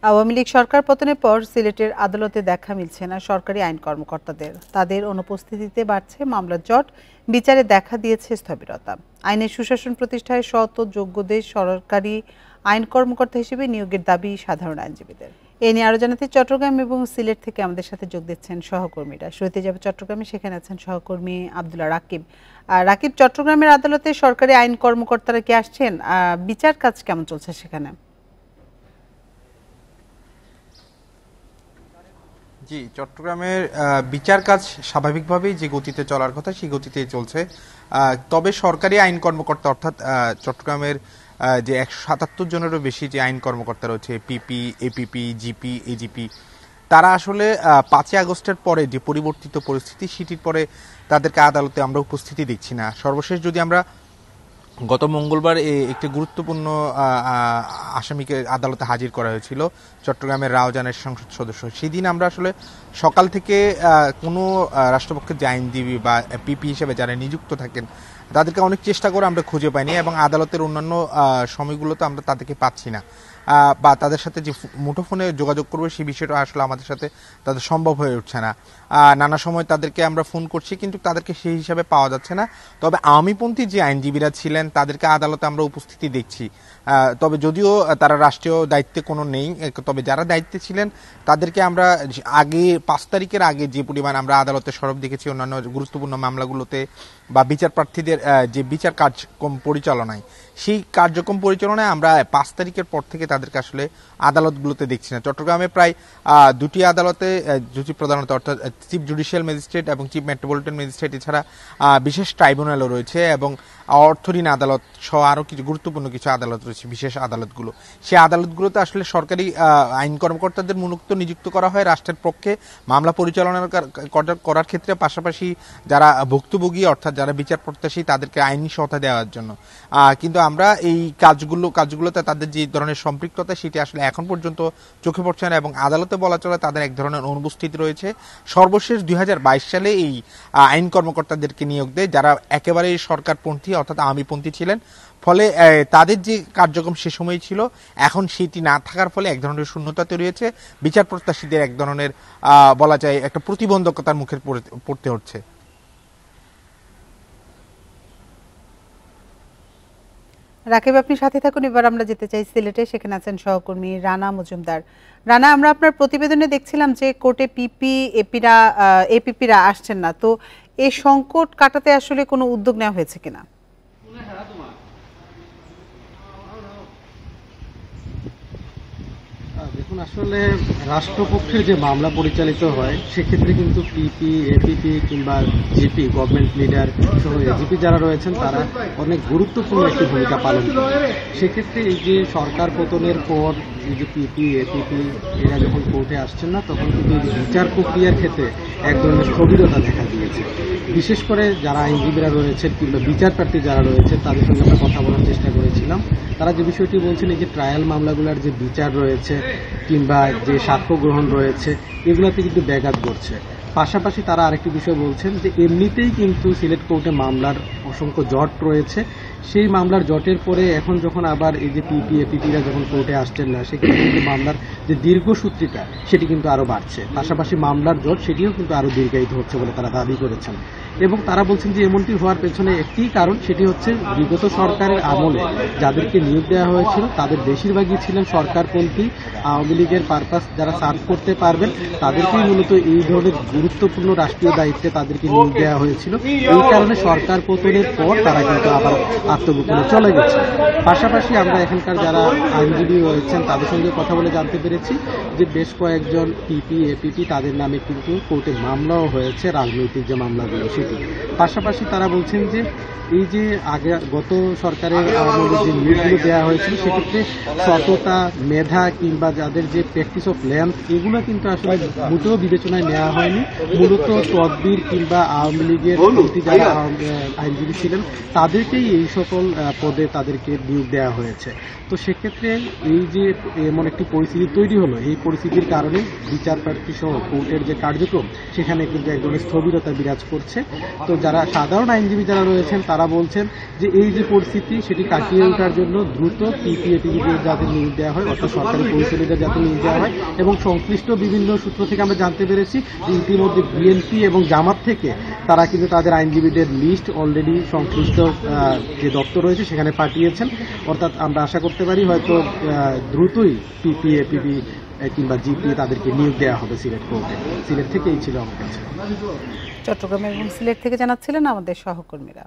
আওয়ামী লীগ সরকার পতনের পর সিলেটের আদালতে দেখা মিলছে না সরকারি আইন কর্মকর্তাদের। তাদের অনুপস্থিতিতে বাড়ছে মামলার জট, বিচারে দেখা দিয়েছে স্থবিরতা। আইনের সুশাসন প্রতিষ্ঠায় সৎ ও যোগ্যদের সরকারি আইন কর্মকর্তা হিসেবে নিয়োগের দাবি সাধারণ আইনজীবীদের। এ নিয়ে আরো জানাতে চট্টগ্রাম এবং সিলেট থেকে আমাদের সাথে যোগ দিচ্ছেন সহকর্মীরা। শুরুতে যাবে চট্টগ্রামে, সেখানে আছেন সহকর্মী আব্দুল্লাহ রাকিব। রাকিব, চট্টগ্রামের আদালতে সরকারি আইন কর্মকর্তারা কি আসছেন? বিচার কাজ কেমন চলছে সেখানে? জি, চট্টগ্রামের বিচার কাজ স্বাভাবিকভাবেই যে গতিতে চলার কথা সেই গতিতেই চলছে। তবে সরকারি আইন কর্মকর্তা অর্থাৎ চট্টগ্রামের যে 177 জনেরও বেশি যে আইন কর্মকর্তা রয়েছে, পিপি, এপিপি, জিপি, এজিপি, তারা আসলে 5 আগস্টের পরে যে পরিবর্তিত পরিস্থিতি সেটির পরে তাদেরকে আদালতে আমরা উপস্থিতি দেখছি না। সর্বশেষ যদি আমরা গত মঙ্গলবার একটি গুরুত্বপূর্ণ আসামিকে আদালতে হাজির করা হয়েছিল, চট্টগ্রামের রাউজানের সংসদ সদস্য। সেদিন আমরা আসলে সকাল থেকে কোনো রাষ্ট্রপক্ষের যে আইনজীবী বা পিপি হিসেবে যারা নিযুক্ত থাকেন তাদেরকে অনেক চেষ্টা করে আমরা খুঁজে পাইনি, এবং আদালতের অন্যান্য সময়গুলোতে আমরা তাদেরকে পাচ্ছি না, বা তাদের সাথে যে মুঠোফোনে যোগাযোগ করবে সেই বিষয়টা আসলে আমাদের সাথে তাদের সম্ভব হয়ে উঠছে না। নানা সময় তাদেরকে আমরা ফোন করছি, কিন্তু তাদেরকে সেই হিসাবে পাওয়া যাচ্ছে না। তবে আওয়ামীপন্থী যে আইনজীবীরা ছিলেন তাদেরকে আদালতে আমরা উপস্থিতি দেখছি। তবে যদিও তারা রাষ্ট্রীয় দায়িত্বে কোনো নেই, তবে যারা দায়িত্বে ছিলেন তাদেরকে আমরা আগে 5 তারিখের আগে যে পরিমাণ আমরা আদালতে সরব দেখেছি অন্যান্য গুরুত্বপূর্ণ মামলাগুলোতে বা বিচার প্রার্থীদের যে বিচার কার্যক্রম পরিচালনায়, সেই কার্যক্রম পরিচালনায় আমরা 5 তারিখের পর থেকে তাদেরকে আসলে আদালতগুলোতে দেখছি না। চট্টগ্রামে প্রায় 2টি আদালতে, দুটি প্রধানত অর্থাৎ চিফ জুডিশিয়াল ম্যাজিস্ট্রেট এবং চিফ মেট্রোপলিটন ম্যাজিস্ট্রেট, এছাড়া বিশেষ ট্রাইব্যুনালও রয়েছে, এবং অর্থঋণ আদালত সহ আরও কিছু গুরুত্বপূর্ণ কিছু আদালত রয়েছে, বিশেষ আদালতগুলো। সেই আদালতগুলোতে আসলে সরকারি আইন কর্মকর্তাদের মূলত নিযুক্ত করা হয় রাষ্ট্রের পক্ষে মামলা পরিচালনা করার ক্ষেত্রে, পাশাপাশি যারা ভুক্তভোগী অর্থাৎ যারা বিচার প্রত্যাশী তাদেরকে আইনি সহায়তা দেওয়ার জন্য। কিন্তু আমরা এই কাজগুলোতে তাদের যে ধরনের সম্পৃক্ততা সেটি আসলে এখন পর্যন্ত চোখে পড়ছে না, এবং আদালতে বলা চলে তাদের এক ধরনের অনুপস্থিতি রয়েছে। সর্বশেষ 2022 সালে এই আইন কর্মকর্তাদেরকে নিয়োগ দেয় যারা একেবারেই সরকারপন্থী অর্থাৎ আওয়ামীপন্থী ছিলেন। ফলে তাদের যে কার্যক্রম সে সময় ছিল, এখন সেটি না থাকার ফলে এক ধরনের শূন্যতা তৈরি হয়েছে, বিচার প্রত্যাশীদের এক ধরনের বলা যায় একটা প্রতিবন্ধকতার মুখে পড়তে হচ্ছে। রাকিব, আপনি সাথে থাকুন। এবার আমরা যেতে চাই সিলেটে, সেখানে আছেন সহকর্মী রানা মজুমদার। রানা, আমরা আপনার প্রতিবেদনে দেখছিলাম যে কোর্টে এপিপিরা আসছেন না, তো এই সংকট কাটাতে আসলে কোনো উদ্যোগ নেওয়া হয়েছে কিনা? দেখুন, আসলে রাষ্ট্রপক্ষের যে মামলা পরিচালিত হয় সেক্ষেত্রে কিন্তু পিপি, এপিপি কিংবা জিপি, গভর্নমেন্ট লিডার সহ এজিপি যারা রয়েছেন তারা অনেক গুরুত্বপূর্ণ একটি ভূমিকা পালন করে। সেক্ষেত্রে এই যে সরকার পতনের পর এই যে পিপি, এপিপি এরা যখন কোর্টে আসছেন না, তখন কিন্তু বিচার প্রক্রিয়ার ক্ষেত্রে এক ধরনের স্থবিরতা দেখা দিয়েছে। বিশেষ করে যারা আইনজীবীরা রয়েছেন কিংবা বিচার প্রার্থী যারা রয়েছে তাদের সঙ্গে আমরা কথা বলার চেষ্টা করেছিলাম। তারা যে বিষয়টি বলছেন, এই যে ট্রায়াল মামলাগুলোর যে বিচার রয়েছে কিংবা যে সাক্ষ্য গ্রহণ রয়েছে এগুলোতে কিন্তু ব্যাঘাত ঘটছে। পাশাপাশি তারা আরেকটি বিষয় বলছেন যে এমনিতেই কিন্তু সিলেট কোর্টে মামলার অসংখ্য জট রয়েছে। সেই মামলার জটের পরে এখন যখন আবার এই যে পিপি, এপিপিরা যখন কোর্টে আসছেন না, সেক্ষেত্রে কিন্তু মামলার যে দীর্ঘসূত্রিতা সেটি কিন্তু আরও বাড়ছে। পাশাপাশি মামলার জট সেটিও কিন্তু আরও দীর্ঘায়িত হচ্ছে বলে তারা দাবি করেছেন। এবং তারা বলছেন যে এমনটি হওয়ার পেছনে একটি কারণ, সেটি হচ্ছে বিগত সরকারের আমলে যাদেরকে নিয়োগ দেওয়া হয়েছিল তাদের বেশিরভাগই ছিলেন সরকারপন্থী। আওয়ামী লীগের পারপাস যারা সার্ভ করতে পারবেন তাদেরকেই মূলত এই ধরনের গুরুত্বপূর্ণ রাষ্ট্রীয় দায়িত্বে তাদেরকে নিয়োগ দেওয়া হয়েছিল। এই কারণে সরকার পতনের পর তারা কিন্তু আবার আত্মগোপনে চলে গেছে। পাশাপাশি আমরা এখানকার যারা আইনজীবী রয়েছেন তাদের সঙ্গে কথা বলে জানতে পেরেছি যে বেশ কয়েকজন পিপি, এপিপি তাদের নামে কিন্তু কোর্টে মামলাও হয়েছে, রাজনৈতিক যে মামলাগুলো সেটি। পাশাপাশি তারা বলছেন যে এই যে গত সরকারের আমলে যে নিয়োগগুলো দেওয়া হয়েছিল সেক্ষেত্রে সততা, মেধা কিংবা যাদের যে প্র্যাকটিস অফ ল্যান্ড এগুলো কিন্তু আসলে মোটেও বিবেচনায় নেওয়া হয়নি। মূলত তদবির কিংবা আওয়ামী লীগের প্রতি যারা আইনজীবী আইনজীবী ছিলেন তাদেরকেই এই সকল পদে তাদেরকে নিয়োগ দেওয়া হয়েছে। তো সেক্ষেত্রে এই যে এমন একটি পরিস্থিতি তৈরি হলো, এই পরিস্থিতির কারণে বিচার প্রার্থী সহ কোর্টের যে কার্যক্রম সেখানে কিন্তু এক ধরনের স্থবিরতা বিরাজ করছে। তো যারা সাধারণ আইনজীবী যারা রয়েছেন তারা বলছেন যে এই যে পরিস্থিতি সেটি কাটিয়ে ওঠার জন্য দ্রুত পিপিএপিদের যাতে নিয়োগ দেওয়া হয়, অর্থাৎ সরকারি পরিচালিত যাতে নিয়োগ দেওয়া হয়। এবং সংশ্লিষ্ট বিভিন্ন সূত্র থেকে আমরা জানতে পেরেছি যে ইতিমধ্যে বিএনপি এবং জামাত থেকে তারা কিন্তু তাদের আইনজীবীদের লিস্ট অলরেডি সংশ্লিষ্ট যে দপ্তর রয়েছে সেখানে পাঠিয়েছেন। অর্থাৎ আমরা আশা করতে পারি হয়তো দ্রুতই পিপিএপিপি কিংবা জিপি তাদেরকে নিয়োগ দেওয়া হবে সিলেট কোর্টে। সিলেট থেকেই ছিল আমার কাছে। চট্টগ্রাম এবং সিলেট থেকে জানাচ্ছিলেন আমাদের সহকর্মীরা।